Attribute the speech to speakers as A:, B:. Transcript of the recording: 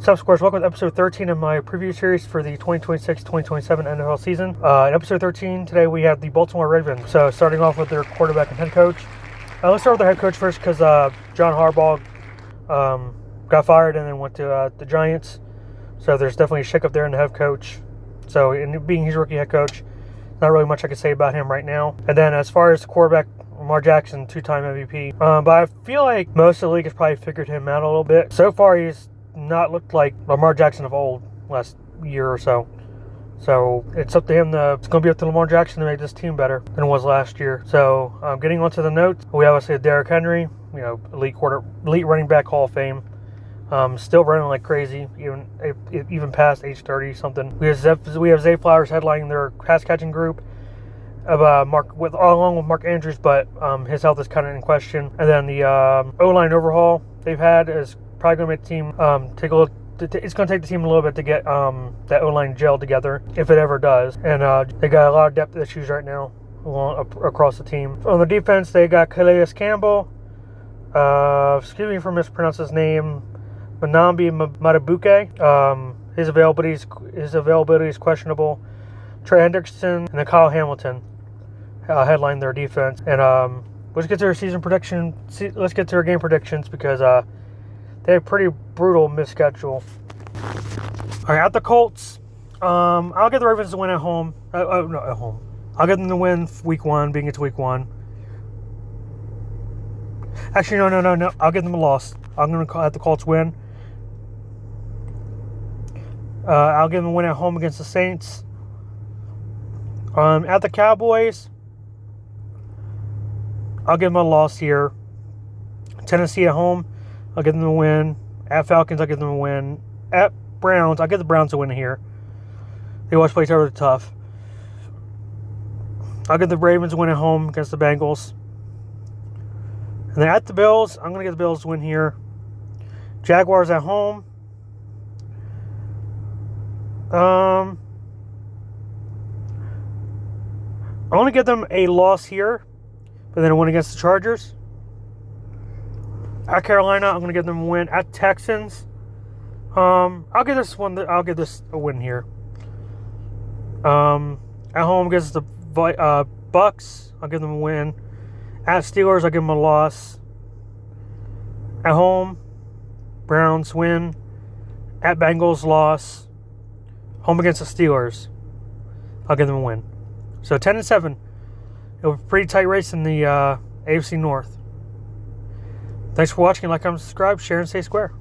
A: What's up, Squares? Welcome to episode 13 of my preview series for the 2026-2027 NFL season. In episode 13, today we have the Baltimore Ravens. So starting off with their quarterback and head coach. Let's start with their head coach first because John Harbaugh got fired and then went to the Giants. So there's definitely a shakeup there in the head coach. So in being his rookie head coach, not really much I can say about him right now. And then as far as the quarterback, Lamar Jackson, two-time MVP. But I feel like most of the league has probably figured him out a little bit. So far, he's not looked like Lamar Jackson of old last year or so. So it's up to him it's going to be up to Lamar Jackson to make this team better than it was last year. So getting onto the notes, we obviously have Derrick Henry, elite running back, Hall of Fame. Still running like crazy, even past age 30 something. We have Zay Flowers headlining their pass catching group, along with Mark Andrews, but his health is kind of in question. And then the O-line overhaul they've had is probably going to make the team it's going to take the team a little bit to get that O-line gel together, if it ever does. And they got a lot of depth issues right now across the team. On the defense, they got Calais Campbell. Excuse me for mispronouncing his name. Manambi Matabuke. His availability is questionable. Trey Hendrickson and then Kyle Hamilton headline their defense. And let's get to their season prediction. Let's get to their game predictions because they have a pretty brutal missed schedule. All right, at the Colts, I'll get the Ravens to win at home. No, at home. I'll get them to win week one, being it's week one. Actually, no. I'll get them a loss. I'm going to have the Colts win. I'll give them a win at home against the Saints. At the Cowboys, I'll give them a loss here. Tennessee at home, I'll give them a win. At Falcons, I'll give them a win. At Browns, I'll give the Browns a win here. They always play terribly tough. I'll give the Ravens a win at home against the Bengals. And then at the Bills, I'm going to get the Bills a win here. Jaguars at home. I want to give them a loss here, but then a win against the Chargers. At Carolina, I'm going to give them a win. At Texans, I'll give this a win here. At home against the Bucks, I'll give them a win. At Steelers, I'll give them a loss. At home, Browns win. At Bengals, loss. Home against the Steelers, I'll give them a win. So 10-7. It was a pretty tight race in the AFC North. Thanks for watching. Like, comment, subscribe, share, and stay square.